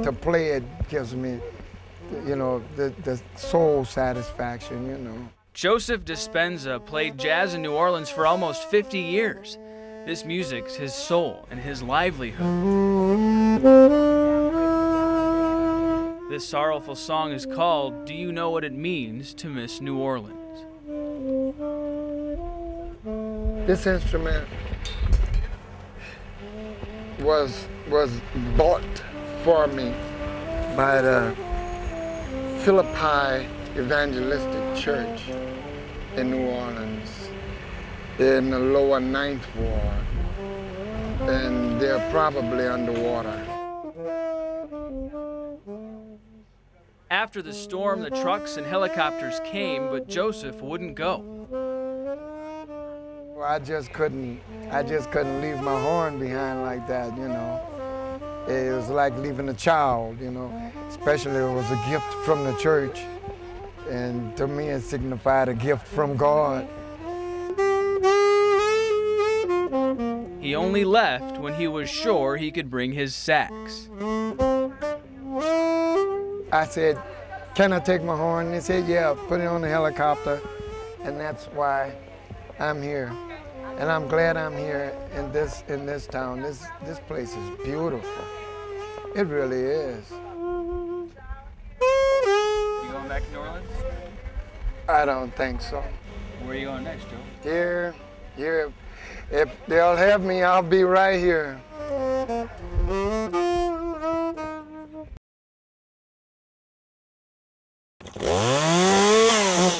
To play it gives me, you know, the soul satisfaction, you know. Joseph Dispenza played jazz in New Orleans for almost 50 years. This music's his soul and his livelihood. This sorrowful song is called "Do You Know What It Means to Miss New Orleans?" This instrument was bought for me by the Philippi Evangelistic Church in New Orleans in the lower 9th Ward, and they're probably underwater. After the storm, the trucks and helicopters came, but Joseph wouldn't go. I just couldn't leave my horn behind like that, you know. It was like leaving a child, you know, especially it was a gift from the church. And to me, it signified a gift from God. He only left when he was sure he could bring his sax. I said, "Can I take my horn?" They said, "Yeah, put it on the helicopter." And that's why I'm here. And I'm glad I'm here in this town. This place is beautiful. It really is. You going back to New Orleans? I don't think so. Where are you going next, Joe? Here. If they'll have me, I'll be right here.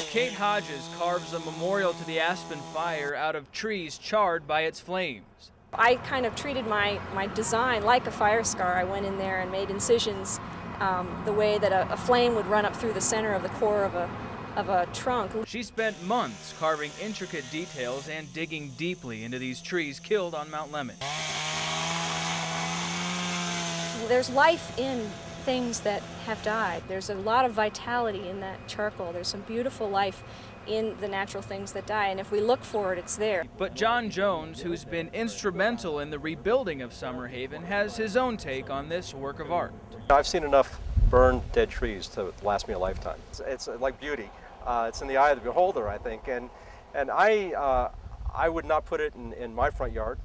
Kate Hodges carves a memorial to the Aspen fire out of trees charred by its flames. I kind of treated my design like a fire scar. I went in there and made incisions the way that a flame would run up through the center of the core of a trunk. She spent months carving intricate details and digging deeply into these trees killed on Mount Lemmon. There's life in things that have died. There's a lot of vitality in that charcoal. There's some beautiful life in the natural things that die, and if we look for it, it's there. But John Jones, who's been instrumental in the rebuilding of Summerhaven, has his own take on this work of art. I've seen enough burned dead trees to last me a lifetime. It's like beauty. It's in the eye of the beholder, I think, and I would not put it in my front yard.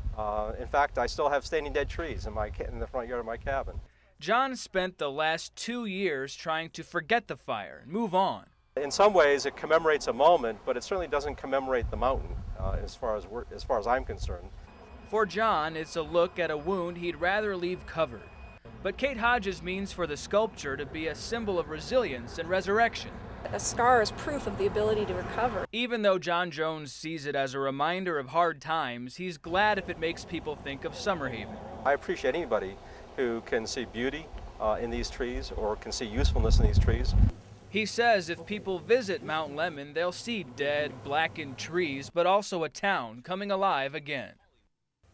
In fact, I still have standing dead trees in the front yard of my cabin. John spent the last 2 years trying to forget the fire and move on. In some ways, it commemorates a moment, but it certainly doesn't commemorate the mountain, as far as I'm concerned. For John, it's a look at a wound he'd rather leave covered. But Kate Hodges means for the sculpture to be a symbol of resilience and resurrection. A scar is proof of the ability to recover. Even though John Jones sees it as a reminder of hard times, he's glad if it makes people think of Summerhaven. I appreciate anybody who can see beauty in these trees or can see usefulness in these trees. He says if people visit Mount Lemmon, they'll see dead, blackened trees, but also a town coming alive again.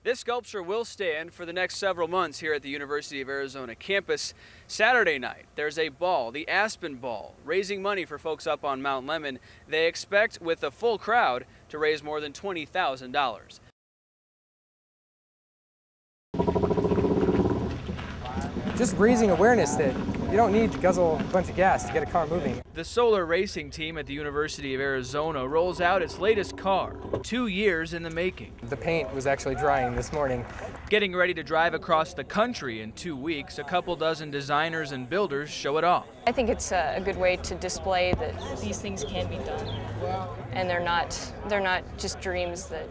This sculpture will stand for the next several months here at the University of Arizona campus. Saturday night, there's a ball, the Aspen Ball, raising money for folks up on Mount Lemmon. They expect, with a full crowd, to raise more than $20,000. Just raising awareness that you don't need to guzzle a bunch of gas to get a car moving. The solar racing team at the University of Arizona rolls out its latest car, 2 years in the making. The paint was actually drying this morning. Getting ready to drive across the country in 2 weeks, a couple dozen designers and builders show it off. I think it's a good way to display that these things can be done, and they're not just dreams that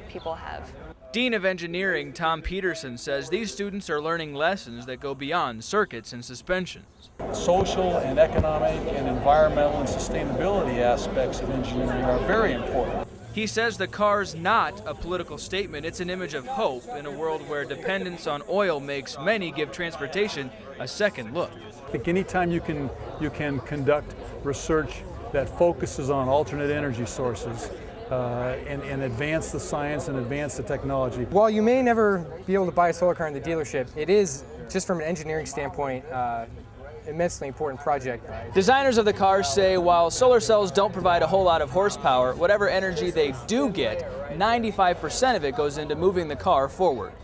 people have. Dean of Engineering Tom Peterson says these students are learning lessons that go beyond circuits and suspensions. Social and economic and environmental and sustainability aspects of engineering are very important. He says the car's not a political statement, it's an image of hope in a world where dependence on oil makes many give transportation a second look. I think anytime you can conduct research that focuses on alternate energy sources, and advance the science and advance the technology. While you may never be able to buy a solar car in the dealership, it is, just from an engineering standpoint, immensely important project. Designers of the car say while solar cells don't provide a whole lot of horsepower, whatever energy they do get, 95% of it goes into moving the car forward.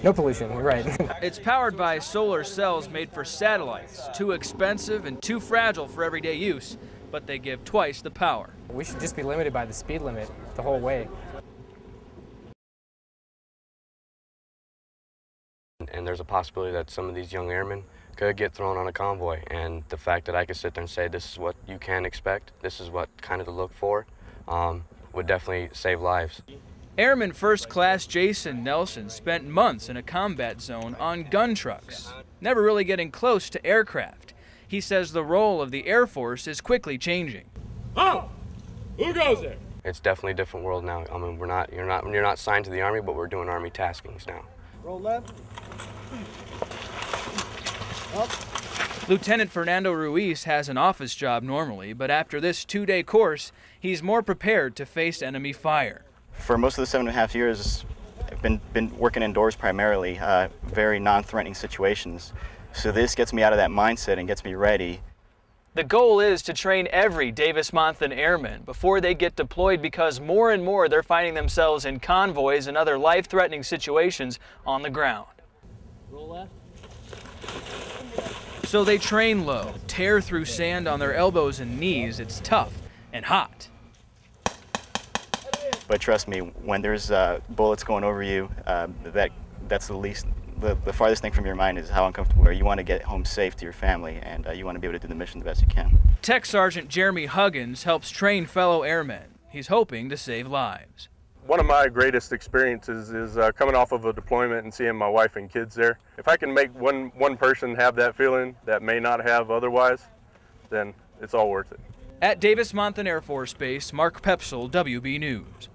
No pollution, you're right. It's powered by solar cells made for satellites, too expensive and too fragile for everyday use, but they give twice the power. We should just be limited by the speed limit the whole way. And there's a possibility that some of these young airmen could get thrown on a convoy, and the fact that I could sit there and say this is what you can expect, this is what kind of to look for, would definitely save lives. Airman First Class Jason Nelson spent months in a combat zone on gun trucks, never really getting close to aircraft. He says the role of the Air Force is quickly changing. Oh, who goes there? It's definitely a different world now. I mean, you're not signed to the Army, but we're doing Army taskings now. Roll left. Lieutenant Fernando Ruiz has an office job normally, but after this 2-day course, he's more prepared to face enemy fire. For most of the 7.5 years, I've been working indoors primarily, very non-threatening situations. So this gets me out of that mindset and gets me ready. The goal is to train every Davis-Monthan airman before they get deployed, because more and more they're finding themselves in convoys and other life-threatening situations on the ground. Roll left. So they train low, tear through sand on their elbows and knees. It's tough and hot. But trust me, when there's bullets going over you, that's the farthest thing from your mind is how uncomfortable you are. You want to get home safe to your family, and you want to be able to do the mission the best you can. Tech Sergeant Jeremy Huggins helps train fellow airmen. He's hoping to save lives. One of my greatest experiences is coming off of a deployment and seeing my wife and kids there. If I can make one person have that feeling that may not have otherwise, then it's all worth it. At Davis-Monthan Air Force Base, Mark Poepsel, WB News.